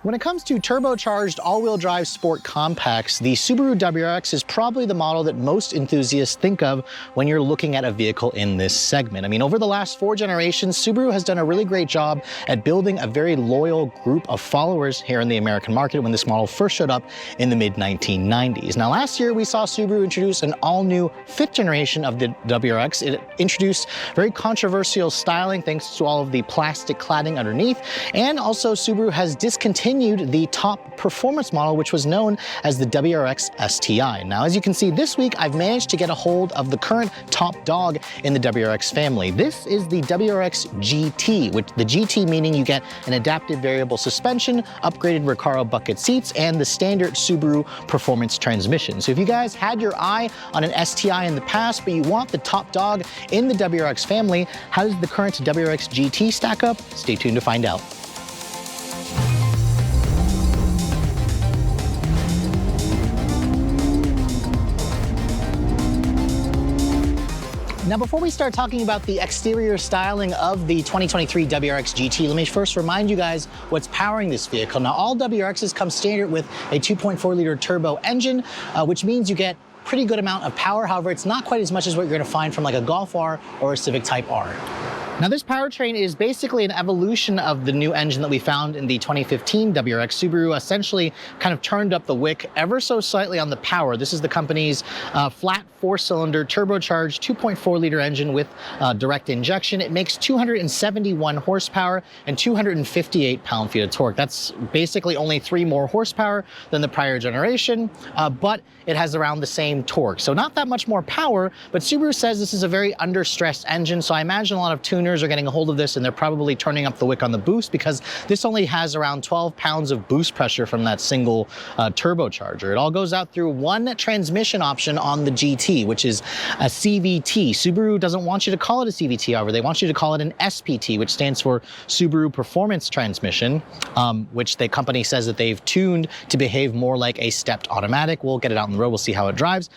When it comes to turbocharged all-wheel drive sport compacts, the Subaru WRX is probably the model that most enthusiasts think of when you're looking at a vehicle in this segment. I mean, over the last 4 generations, Subaru has done a really great job at building a very loyal group of followers here in the American market when this model first showed up in the mid-1990s. Now, last year, we saw Subaru introduce an all-new 5th generation of the WRX. It introduced very controversial styling thanks to all of the plastic cladding underneath, and also Subaru has discontinued the top performance model, which was known as the WRX STI. Now, as you can see, this week I've managed to get a hold of the current top dog in the WRX family. This is the WRX GT, which the GT meaning you get an adaptive variable suspension, upgraded Recaro bucket seats, and the standard Subaru Performance Transmission. So if you guys had your eye on an STI in the past, but you want the top dog in the WRX family, how does the current WRX GT stack up? Stay tuned to find out. Now, before we start talking about the exterior styling of the 2023 WRX GT, let me first remind you guys what's powering this vehicle. Now, all WRXs come standard with a 2.4-liter turbo engine, which means you get pretty good amount of power. However, it's not quite as much as what you're going to find from like a Golf R or a Civic Type R. Now, this powertrain is basically an evolution of the new engine that we found in the 2015 WRX. Subaru essentially kind of turned up the wick ever so slightly on the power. This is the company's flat 4-cylinder turbocharged 2.4-liter engine with direct injection. It makes 271 horsepower and 258 pound-feet of torque. That's basically only 3 more horsepower than the prior generation, but it has around the same torque. So not that much more power, but Subaru says this is a very under-stressed engine, so I imagine a lot of tuners are getting a hold of this and they're probably turning up the wick on the boost because this only has around 12 pounds of boost pressure from that single turbocharger. It all goes out through one transmission option on the GT, which is a CVT. Subaru doesn't want you to call it a CVT, however, they want you to call it an SPT, which stands for Subaru Performance Transmission, which the company says that they've tuned to behave more like a stepped automatic. We'll get it out on the road, we'll see how it drives.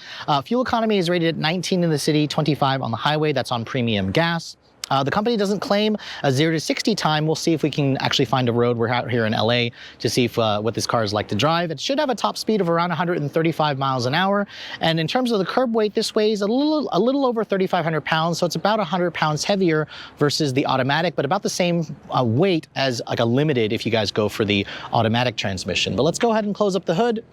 Fuel economy is rated at 19 in the city, 25 on the highway. That's on premium gas. The company doesn't claim a 0 to 60 time. We'll see if we can actually find a road. We're out here in LA to see if, what this car is like to drive. It should have a top speed of around 135 miles an hour. And in terms of the curb weight, this weighs a little over 3,500 pounds. So it's about 100 pounds heavier versus the automatic, but about the same weight as like a limited if you guys go for the automatic transmission. But let's go ahead and close up the hood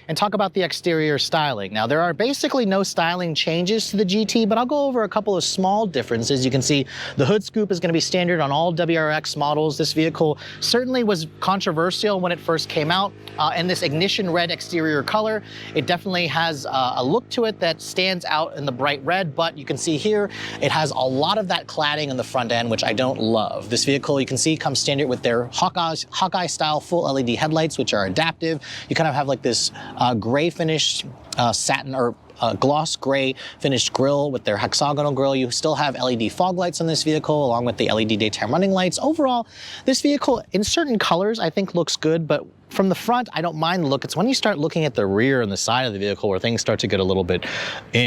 and talk about the exterior styling. Now, there are basically no styling changes to the GT, but I'll go over a couple of small differences. You can see the hood scoop is going to be standard on all WRX models. This vehicle certainly was controversial when it first came out, and this ignition red exterior color, it definitely has a look to it that stands out in the bright red, but you can see here, it has a lot of that cladding in the front end, which I don't love. This vehicle, you can see, comes standard with their Hawkeye style full LED headlights, which are adaptive. You kind of have like this gray finished satin or gloss gray finished grille with their hexagonal grille. You still have LED fog lights on this vehicle along with the LED daytime running lights. Overall, this vehicle in certain colors I think looks good, but from the front, I don't mind the look. It's when you start looking at the rear and the side of the vehicle where things start to get a little bit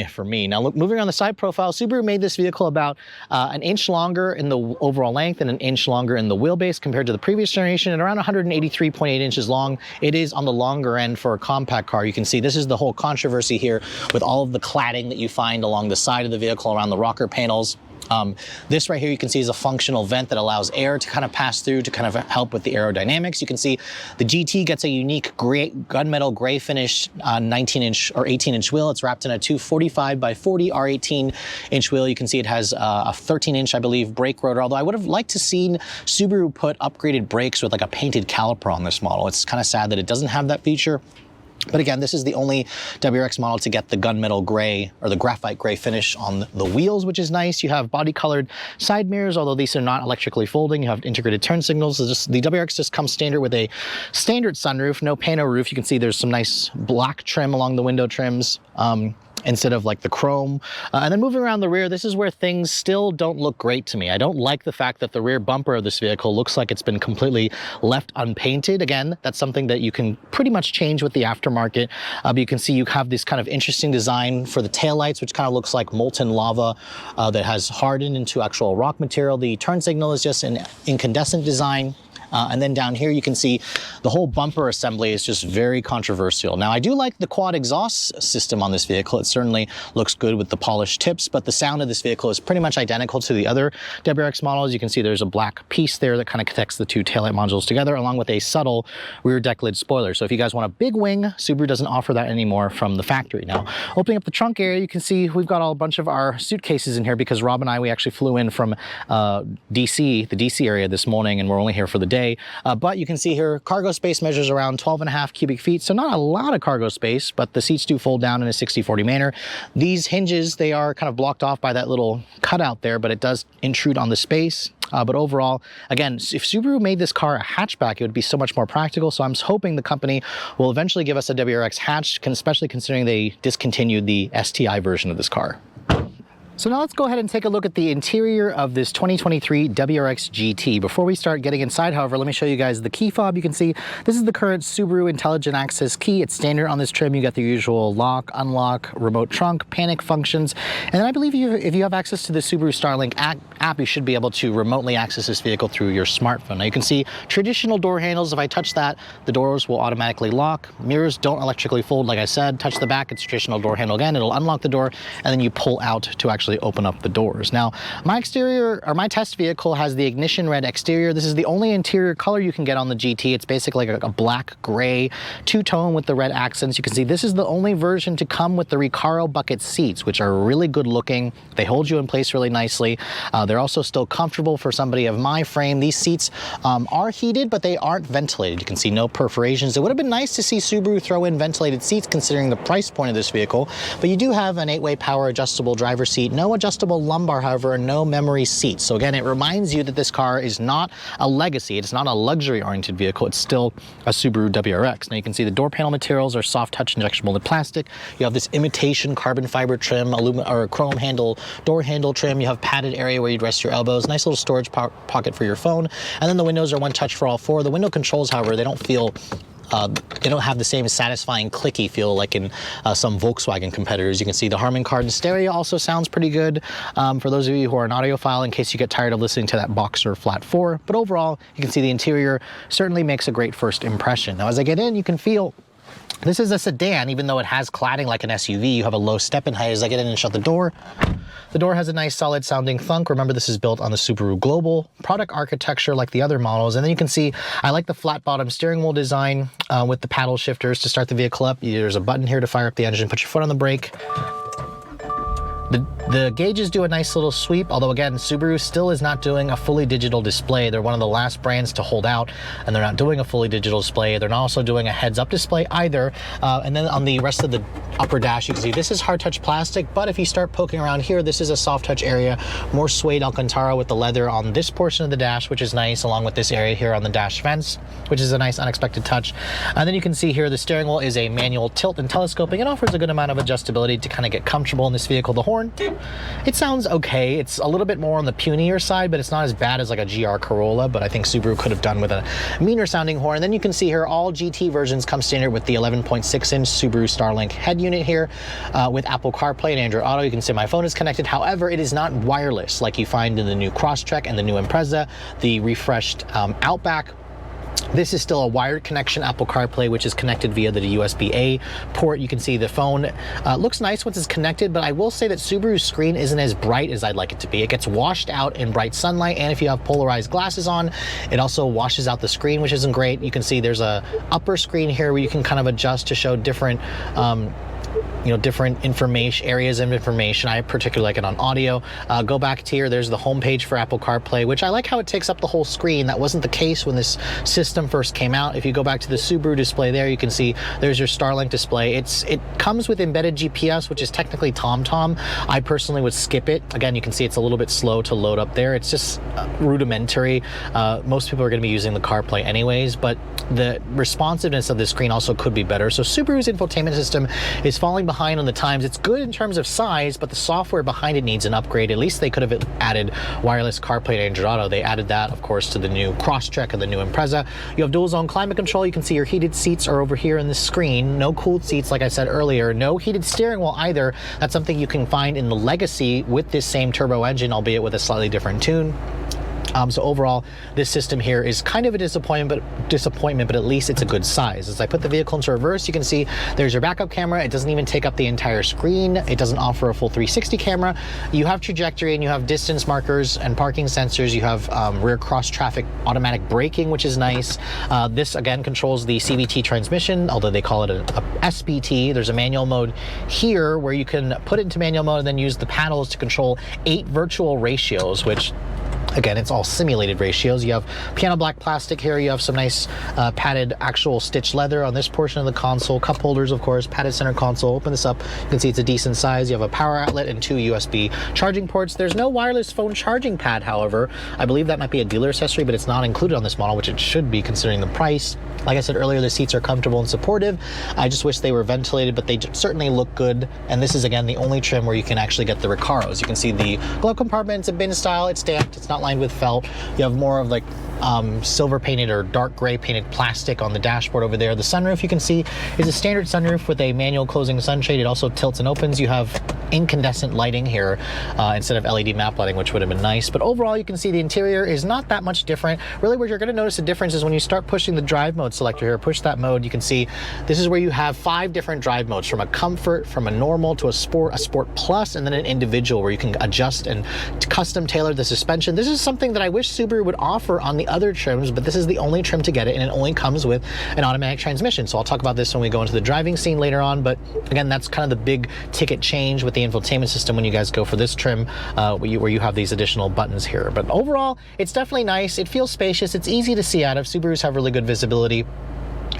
for me. Now, look, moving on the side profile, Subaru made this vehicle about an inch longer in the overall length and an inch longer in the wheelbase compared to the previous generation, and around 183.8 inches long. It is on the longer end for a compact car. You can see this is the whole controversy here with all of the cladding that you find along the side of the vehicle around the rocker panels. This right here you can see is a functional vent that allows air to kind of pass through to kind of help with the aerodynamics. You can see the GT gets a unique gray, gunmetal gray finish 19-inch or 18-inch wheel. It's wrapped in a 245 by 40 R18-inch wheel. You can see it has a 13-inch, I believe, brake rotor, although I would have liked to seen Subaru put upgraded brakes with like a painted caliper on this model. It's kind of sad that it doesn't have that feature. But again, this is the only WRX model to get the gunmetal gray or the graphite gray finish on the wheels, which is nice. You have body colored side mirrors, although these are not electrically folding. You have integrated turn signals. So the WRX just comes standard with a standard sunroof, no pano roof. You can see there's some nice black trim along the window trims. Instead of like the chrome. And then moving around the rear, this is where things still don't look great to me. I don't like the fact that the rear bumper of this vehicle looks like it's been completely left unpainted. Again, that's something that you can pretty much change with the aftermarket. But you can see you have this kind of interesting design for the taillights, which kind of looks like molten lava that has hardened into actual rock material. The turn signal is just an incandescent design. And then down here you can see the whole bumper assembly is just very controversial. Now I do like the quad exhaust system on this vehicle. It certainly looks good with the polished tips, but the sound of this vehicle is pretty much identical to the other WRX models. You can see there's a black piece there that kind of connects the two taillight modules together, along with a subtle rear deck lid spoiler. So if you guys want a big wing, Subaru doesn't offer that anymore from the factory. Now, opening up the trunk area, you can see we've got a bunch of our suitcases in here because Rob and I, we actually flew in from DC, the DC area this morning, and we're only here for the day. But you can see here, cargo space measures around 12.5 cubic feet. So not a lot of cargo space, but the seats do fold down in a 60/40 manner. These hinges, they are kind of blocked off by that little cutout there, but it does intrude on the space. But overall, again, if Subaru made this car a hatchback, it would be so much more practical. So I'm hoping the company will eventually give us a WRX hatch, especially considering they discontinued the STI version of this car. So now let's go ahead and take a look at the interior of this 2023 WRX GT. Before we start getting inside, however, let me show you guys the key fob. You can see this is the current Subaru Intelligent Access key. It's standard on this trim. You got the usual lock, unlock, remote trunk, panic functions. And then I believe if you have access to the Subaru Starlink app, you should be able to remotely access this vehicle through your smartphone. Now you can see traditional door handles. If I touch that, the doors will automatically lock. Mirrors don't electrically fold, like I said. Touch the back, it's a traditional door handle again. It'll unlock the door, and then you pull out to actually open up the doors. Now, my test vehicle has the ignition red exterior. This is the only interior color you can get on the GT. It's basically like a black gray two-tone with the red accents. You can see this is the only version to come with the Recaro bucket seats, which are really good looking. They hold you in place really nicely. They're also still comfortable for somebody of my frame. These seats are heated, but they aren't ventilated. You can see no perforations. It would have been nice to see Subaru throw in ventilated seats considering the price point of this vehicle, but you do have an 8-way power adjustable driver seat, no adjustable lumbar, however, and no memory seats. So again, it reminds you that this car is not a legacy. It's not a luxury-oriented vehicle. It's still a Subaru WRX. Now you can see the door panel materials are soft touch injection molded plastic. You have this imitation carbon fiber trim, chrome handle, door handle trim. You have padded area where you'd rest your elbows. Nice little storage pocket for your phone. And then the windows are one touch for all four. The window controls, however, they don't feel they don't have the same satisfying clicky feel like in some Volkswagen competitors. You can see the Harman Kardon stereo also sounds pretty good for those of you who are an audiophile, in case you get tired of listening to that Boxer Flat 4. But overall, you can see the interior certainly makes a great first impression. Now, as I get in, you can feel this is a sedan, even though it has cladding like an SUV. You have a low step-in height. As I get in and shut the door has a nice solid sounding thunk. Remember, this is built on the Subaru Global product architecture like the other models. And then you can see I like the flat bottom steering wheel design with the paddle shifters to start the vehicle up. There's a button here to fire up the engine, put your foot on the brake. The gauges do a nice little sweep, although again, Subaru still is not doing a fully digital display. They're one of the last brands to hold out, and they're not doing a fully digital display. They're not also doing a heads-up display either. And then on the rest of the upper dash, you can see this is hard touch plastic, but if you start poking around here, this is a soft touch area, more suede Alcantara with the leather on this portion of the dash, which is nice, along with this area here on the dash vents, which is a nice unexpected touch. And then you can see here the steering wheel is a manual tilt and telescoping. It offers a good amount of adjustability to kind of get comfortable in this vehicle. The horn, it sounds okay. It's a little bit more on the punier side, but it's not as bad as like a GR Corolla, but I think Subaru could have done with a meaner sounding horn. And then you can see here all GT versions come standard with the 11.6-inch Subaru Starlink head unit here with Apple CarPlay and Android Auto. You can see my phone is connected. However, it is not wireless like you find in the new Crosstrek and the new Impreza, the refreshed Outback. This is still a wired connection Apple CarPlay, which is connected via the USB-A port. You can see the phone looks nice once it's connected, but I will say that Subaru's screen isn't as bright as I'd like it to be. It gets washed out in bright sunlight, and if you have polarized glasses on, it also washes out the screen, which isn't great. You can see there's a upper screen here where you can kind of adjust to show different different areas of information. I particularly like it on audio. Go back to here, there's the home page for Apple CarPlay, which I like how it takes up the whole screen. That wasn't the case when this system first came out. If you go back to the Subaru display there, you can see there's your Starlink display. It comes with embedded GPS, which is technically TomTom. I personally would skip it. Again, you can see it's a little bit slow to load up there. It's just rudimentary. Most people are going to be using the CarPlay anyways, but the responsiveness of the screen also could be better. So Subaru's infotainment system is falling behind on the times. It's good in terms of size, but the software behind it needs an upgrade. At least they could have added wireless CarPlay and Android Auto. They added that, of course, to the new Crosstrek and the new Impreza. You have dual zone climate control. You can see your heated seats are over here in the screen. No cooled seats, like I said earlier. No heated steering wheel either. That's something you can find in the Legacy with this same turbo engine, albeit with a slightly different tune. So overall, this system here is kind of a disappointment, but at least it's a good size. As I put the vehicle into reverse, you can see there's your backup camera. It doesn't even take up the entire screen. It doesn't offer a full 360 camera. You have trajectory and you have distance markers and parking sensors. You have rear cross traffic automatic braking, which is nice. This again controls the CVT transmission, although they call it a SPT. There's a manual mode here where you can put it into manual mode and then use the paddles to control 8 virtual ratios, which again, it's all simulated ratios. You have piano black plastic here. You have some nice padded actual stitched leather on this portion of the console. Cup holders, of course, padded center console. Open this up. You can see it's a decent size. You have a power outlet and 2 USB charging ports. There's no wireless phone charging pad, however. I believe that might be a dealer accessory, but it's not included on this model, which it should be considering the price. Like I said earlier, the seats are comfortable and supportive. I just wish they were ventilated, but they certainly look good. And this is, again, the only trim where you can actually get the Recaros. You can see the glove compartment. It's a bin style. It's stamped. It's not lined with felt. You have more of like silver painted or dark gray painted plastic on the dashboard over there. The sunroof, you can see, is a standard sunroof with a manual closing sunshade. It also tilts and opens. You have incandescent lighting here instead of LED map lighting, which would have been nice. But overall, you can see the interior is not that much different. Really, where you're going to notice a difference is when you start pushing the drive mode selector here. Push that mode. You can see this is where you have 5 different drive modes, from a comfort, from a normal to a sport plus, and then an individual where you can adjust and custom tailor the suspension. This is something that I wish Subaru would offer on the other trims, but this is the only trim to get it, and it only comes with an automatic transmission. So I'll talk about this when we go into the driving scene later on, but again, that's kind of the big ticket change with the infotainment system when you guys go for this trim, where you have these additional buttons here. But overall, it's definitely nice. It feels spacious. It's easy to see out of. Subarus have really good visibility,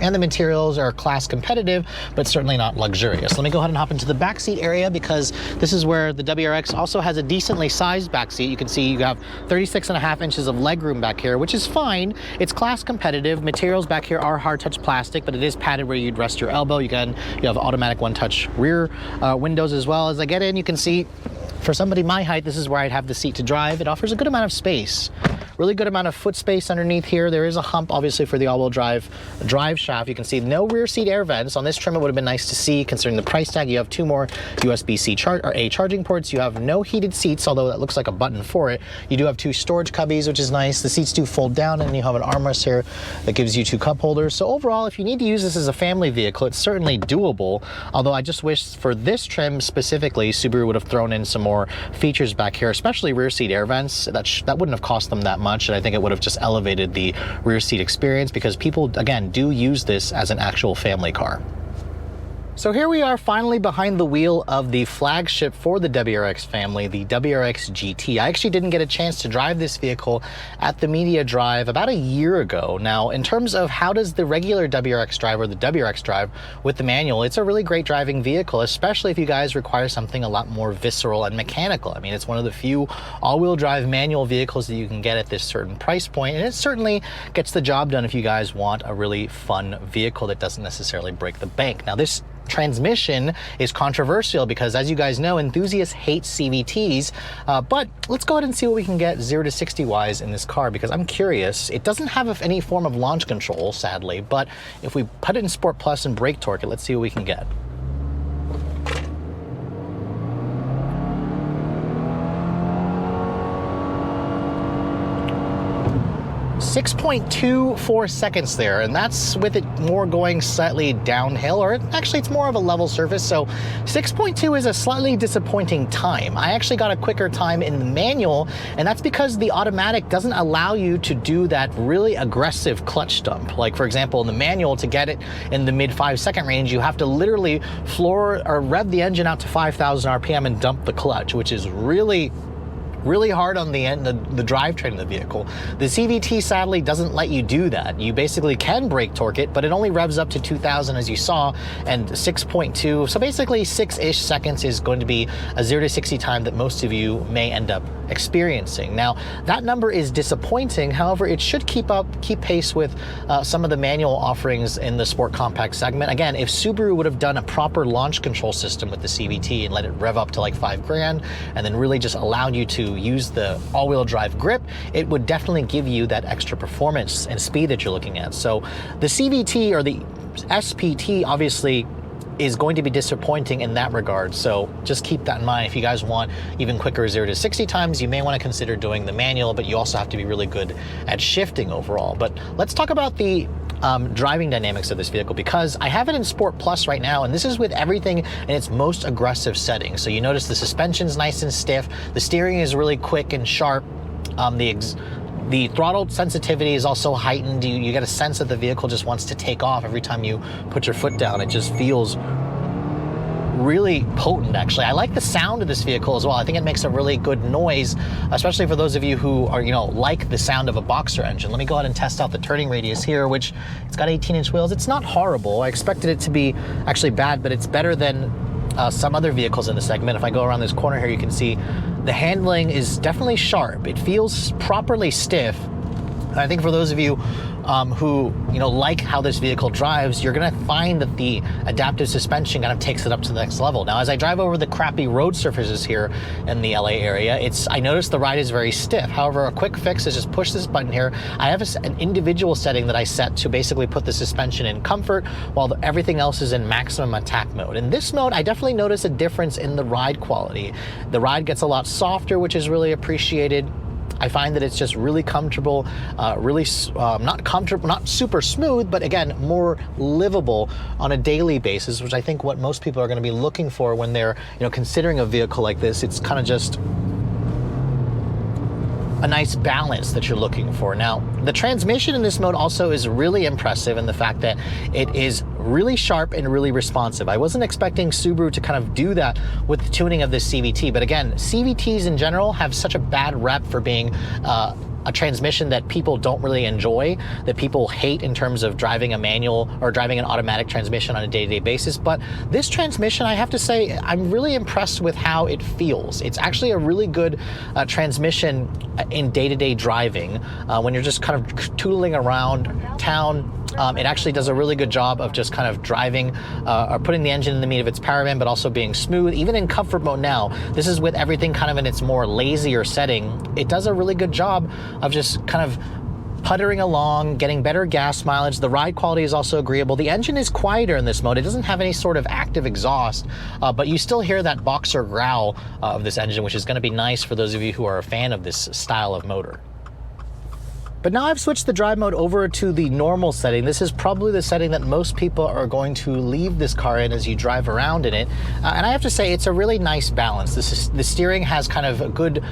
and the materials are class competitive, but certainly not luxurious. Let me go ahead and hop into the backseat area, because this is where the WRX also has a decently sized backseat. You can see you have 36.5 inches of legroom back here, which is fine. It's class competitive. Materials back here are hard touch plastic, but it is padded where you'd rest your elbow. You have automatic one-touch rear windows as well. As I get in, you can see, for somebody my height, this is where I'd have the seat to drive. It offers a good amount of space. Really good amount of foot space underneath here. There is a hump, obviously, for the all-wheel drive shaft. You can see no rear seat air vents. On this trim, it would have been nice to see, considering the price tag. You have 2 more USB-C charging ports. You have no heated seats, although that looks like a button for it. You do have 2 storage cubbies, which is nice. The seats do fold down, and you have an armrest here that gives you 2 cup holders. So overall, if you need to use this as a family vehicle, it's certainly doable. Although I just wish for this trim specifically, Subaru would have thrown in some more features back here, especially rear seat air vents. That wouldn't have cost them that much. And I think it would have just elevated the rear seat experience, because people, again, do use this as an actual family car. So here we are finally behind the wheel of the flagship for the WRX family, the WRX GT. I actually didn't get a chance to drive this vehicle at the media drive about a year ago. Now, in terms of how does the regular WRX drive, or the WRX drive with the manual, it's a really great driving vehicle, especially if you guys require something a lot more visceral and mechanical. I mean, it's one of the few all-wheel drive manual vehicles that you can get at this certain price point, and it certainly gets the job done if you guys want a really fun vehicle that doesn't necessarily break the bank. Now, this transmission is controversial because, as you guys know, enthusiasts hate CVTs, but let's go ahead and see what we can get 0 to 60 wise in this car, because I'm curious. It doesn't have any form of launch control, sadly, but if we put it in Sport Plus and brake torque it, let's see what we can get. 6.24 seconds there, and that's with it more going slightly downhill, or actually it's more of a level surface, so 6.2 is a slightly disappointing time. I actually got a quicker time in the manual, and that's because the automatic doesn't allow you to do that really aggressive clutch dump. Like, for example, in the manual, to get it in the mid 5-second range, you have to literally rev the engine out to 5,000 RPM and dump the clutch, which is really hard on the drivetrain of the vehicle. The CVT sadly doesn't let you do that. You basically can brake torque it, but it only revs up to 2,000 as you saw, and 6.2, so basically 6-ish seconds is going to be a 0 to 60 time that most of you may end up experiencing. Now, that number is disappointing. However, it should keep pace with some of the manual offerings in the sport compact segment. Again, if Subaru would have done a proper launch control system with the CVT and let it rev up to like $5,000, and then really just allowed you to use the all-wheel drive grip, it would definitely give you that extra performance and speed that you're looking at. So the CVT, or the SPT, obviously is going to be disappointing in that regard. So just keep that in mind. If you guys want even quicker 0 to 60 times, you may want to consider doing the manual, but you also have to be really good at shifting overall. But let's talk about the driving dynamics of this vehicle, because I have it in Sport Plus right now, and this is with everything in its most aggressive setting. So you notice the suspension's nice and stiff, the steering is really quick and sharp, the throttle sensitivity is also heightened. You get a sense that the vehicle just wants to take off every time you put your foot down. It just feels really potent, actually. I like the sound of this vehicle as well. I think it makes a really good noise, especially for those of you who are, like the sound of a boxer engine. Let me go ahead and test out the turning radius here, which it's got 18-inch wheels. It's not horrible. I expected it to be actually bad, but it's better than some other vehicles in the segment. If I go around this corner here, you can see the handling is definitely sharp. It feels properly stiff. And I think for those of you who like how this vehicle drives, you're gonna find that the adaptive suspension kind of takes it up to the next level. Now, as I drive over the crappy road surfaces here in the LA area, I notice the ride is very stiff. However, a quick fix is just push this button here. I have an individual setting that I set to basically put the suspension in comfort while everything else is in maximum attack mode. In this mode, I definitely notice a difference in the ride quality. The ride gets a lot softer, which is really appreciated. I find that it's just really comfortable, not super smooth, but again, more livable on a daily basis, which I think what most people are going to be looking for when they're, considering a vehicle like this. It's kind of just a nice balance that you're looking for. Now, the transmission in this mode also is really impressive in the fact that it is really sharp and really responsive. I wasn't expecting Subaru to kind of do that with the tuning of this CVT, but again, CVTs in general have such a bad rep for being a transmission that people don't really enjoy, that people hate in terms of driving a manual or driving an automatic transmission on a day-to-day basis. But this transmission, I have to say, I'm really impressed with how it feels. It's actually a really good transmission in day-to-day driving. When you're just kind of tootling around town, it actually does a really good job of just kind of driving or putting the engine in the meat of its power band, but also being smooth. Even in comfort mode now, this is with everything kind of in its more lazier setting. It does a really good job of just kind of puttering along, getting better gas mileage. The ride quality is also agreeable. The engine is quieter in this mode. It doesn't have any sort of active exhaust, but you still hear that boxer growl of this engine, which is going to be nice for those of you who are a fan of this style of motor. But now I've switched the drive mode over to the normal setting. This is probably the setting that most people are going to leave this car in as you drive around in it. And I have to say, it's a really nice balance. The steering has kind of a good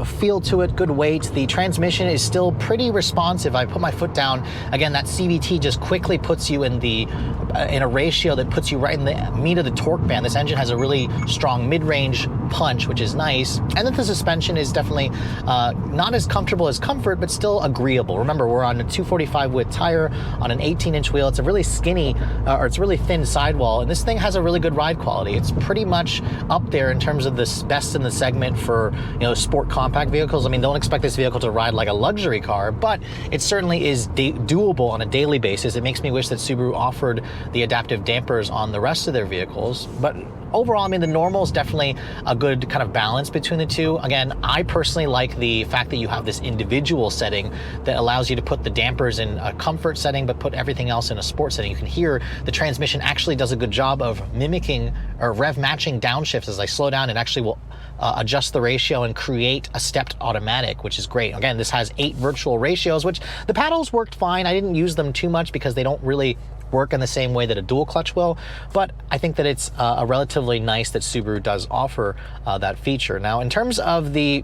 feel to it, good weight. The transmission is still pretty responsive. I put my foot down. Again, that CVT just quickly puts you in a ratio that puts you right in the meat of the torque band. This engine has a really strong mid-range punch, which is nice. And then the suspension is definitely not as comfortable as comfort, but still agreeable. Remember, we're on a 245 width tire on an 18-inch wheel. It's a really skinny, or it's a really thin sidewall, and this thing has a really good ride quality. It's pretty much up there in terms of the best in the segment for sport compact vehicles. I mean, don't expect this vehicle to ride like a luxury car, but it certainly is doable on a daily basis. It makes me wish that Subaru offered the adaptive dampers on the rest of their vehicles, but overall, I mean, the normal is definitely a good kind of balance between the two. Again, I personally like the fact that you have this individual setting that allows you to put the dampers in a comfort setting, but put everything else in a sport setting. You can hear the transmission actually does a good job of mimicking or rev matching downshifts. As I slow down, it actually will adjust the ratio and create a stepped automatic, which is great. Again, this has 8 virtual ratios, which the paddles worked fine. I didn't use them too much because they don't really work in the same way that a dual clutch will, but I think that it's a relatively nice that Subaru does offer that feature. Now, in terms of the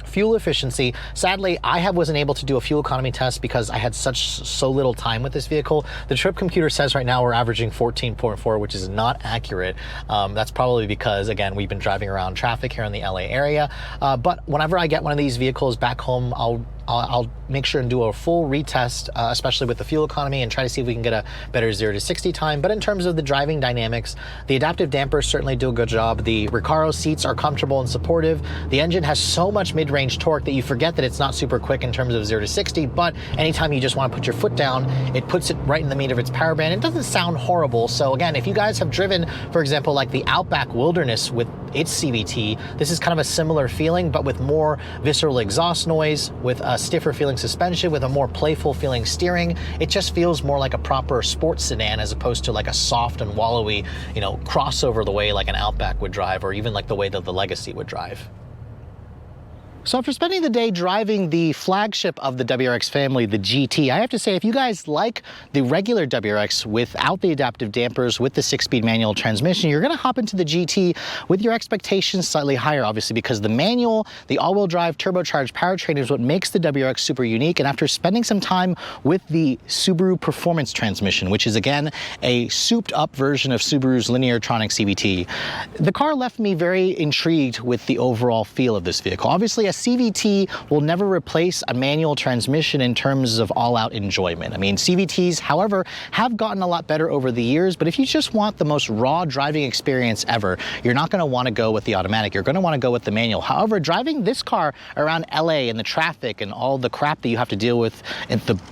fuel efficiency, sadly, I wasn't able to do a fuel economy test because I had so little time with this vehicle. The trip computer says right now we're averaging 14.4, which is not accurate. That's probably because, again, we've been driving around traffic here in the LA area. But whenever I get one of these vehicles back home, I'll make sure and do a full retest, especially with the fuel economy, and try to see if we can get a better 0 to 60 time. But in terms of the driving dynamics, the adaptive dampers certainly do a good job. The Recaro seats are comfortable and supportive. The engine has so much mid-range torque that you forget that it's not super quick in terms of 0 to 60, but anytime you just want to put your foot down, it puts it right in the meat of its power band. It doesn't sound horrible. So again, if you guys have driven, for example, like the Outback Wilderness with its CVT. This is kind of a similar feeling, but with more visceral exhaust noise, with a stiffer feeling suspension, with a more playful feeling steering. It just feels more like a proper sports sedan as opposed to like a soft and wallowy, you know, crossover the way like an Outback would drive, or even like the way that the Legacy would drive. So after spending the day driving the flagship of the WRX family, the GT, I have to say, if you guys like the regular WRX without the adaptive dampers, with the 6-speed manual transmission, you're going to hop into the GT with your expectations slightly higher, obviously, because the manual, the all-wheel drive turbocharged powertrain is what makes the WRX super unique. And after spending some time with the Subaru Performance Transmission, which is again a souped-up version of Subaru's Lineartronic CVT, the car left me very intrigued with the overall feel of this vehicle. Obviously, a CVT will never replace a manual transmission in terms of all-out enjoyment. I mean, CVTs, however, have gotten a lot better over the years, but if you just want the most raw driving experience ever, you're not going to want to go with the automatic. You're going to want to go with the manual. However, driving this car around LA and the traffic and all the crap that you have to deal with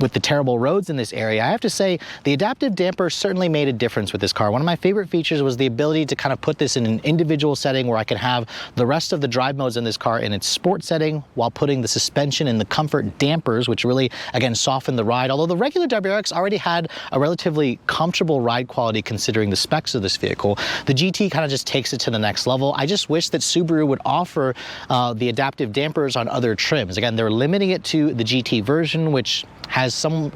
with the terrible roads in this area, I have to say the adaptive damper certainly made a difference with this car. One of my favorite features was the ability to kind of put this in an individual setting where I can have the rest of the drive modes in this car in its sport setting, while putting the suspension and the comfort dampers, which really, again, soften the ride. Although the regular WRX already had a relatively comfortable ride quality considering the specs of this vehicle, the GT kind of just takes it to the next level. I just wish that Subaru would offer the adaptive dampers on other trims. Again, they're limiting it to the GT version, which has some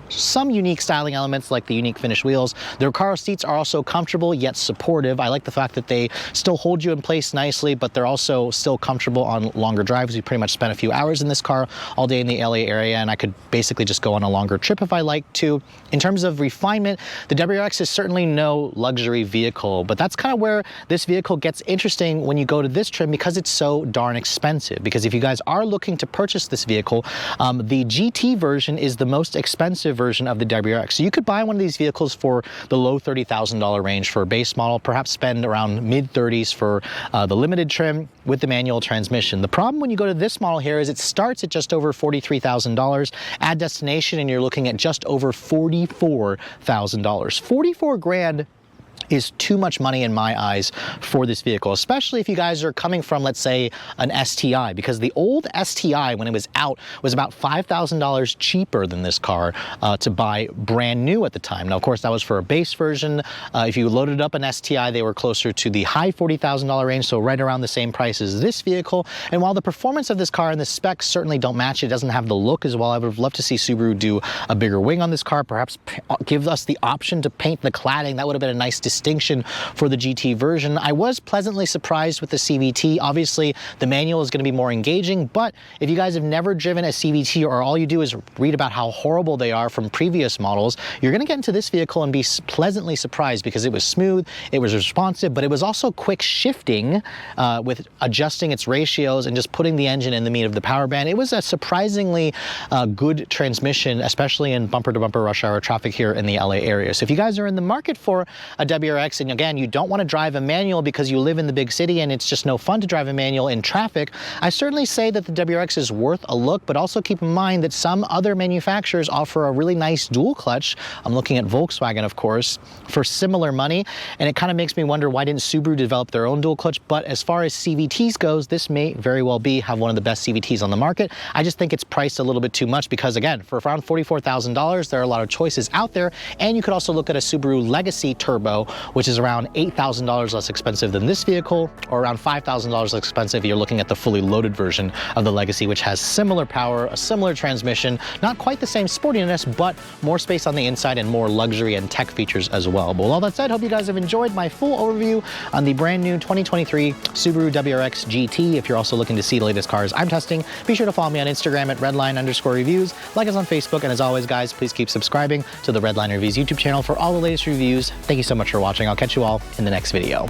unique styling elements like the unique finish wheels. Their car seats are also comfortable yet supportive. I like the fact that they still hold you in place nicely, but they're also still comfortable on longer drives. We pretty much spent a few hours in this car all day in the LA area, and I could basically just go on a longer trip if I like to. In terms of refinement, the WRX is certainly no luxury vehicle, but that's kind of where this vehicle gets interesting when you go to this trim, because it's so darn expensive. Because if you guys are looking to purchase this vehicle, the GT version is the most expensive version of the WRX. So you could buy one of these vehicles for the low $30,000 range for a base model, perhaps spend around mid-30s for the limited trim with the manual transmission. The problem when you go to this model here is it starts at just over $43,000. Add destination and you're looking at just over $44,000. 44 grand is too much money in my eyes for this vehicle, especially if you guys are coming from, let's say, an STI, because the old STI, when it was out, was about $5,000 cheaper than this car to buy brand new at the time. Now, of course, that was for a base version. If you loaded up an STI, they were closer to the high $40,000 range, so right around the same price as this vehicle. And while the performance of this car and the specs certainly don't match, it doesn't have the look as well. I would have loved to see Subaru do a bigger wing on this car, perhaps give us the option to paint the cladding. That would have been a nice distinction for the GT version. I was pleasantly surprised with the CVT. Obviously, the manual is going to be more engaging, but if you guys have never driven a CVT, or all you do is read about how horrible they are from previous models, you're going to get into this vehicle and be pleasantly surprised, because it was smooth, it was responsive, but it was also quick shifting with adjusting its ratios and just putting the engine in the meat of the power band. It was a surprisingly good transmission, especially in bumper-to-bumper rush hour traffic here in the LA area. So if you guys are in the market for a WRX, and again, you don't want to drive a manual because you live in the big city and it's just no fun to drive a manual in traffic, I certainly say that the WRX is worth a look, but also keep in mind that some other manufacturers offer a really nice dual clutch. I'm looking at Volkswagen, of course, for similar money, and it kind of makes me wonder, why didn't Subaru develop their own dual clutch? But as far as CVTs goes, this may very well have one of the best CVTs on the market. I just think it's priced a little bit too much, because again, for around $44,000, there are a lot of choices out there, and you could also look at a Subaru Legacy Turbo, which is around $8,000 less expensive than this vehicle, or around $5,000 less expensive if you're looking at the fully loaded version of the Legacy, which has similar power, a similar transmission, not quite the same sportiness, but more space on the inside and more luxury and tech features as well. But with all that said, hope you guys have enjoyed my full overview on the brand new 2023 Subaru WRX GT. If you're also looking to see the latest cars I'm testing, be sure to follow me on Instagram at redline_reviews, like us on Facebook, and as always, guys, please keep subscribing to the Redline Reviews YouTube channel for all the latest reviews. Thank you so much for watching. I'll catch you all in the next video.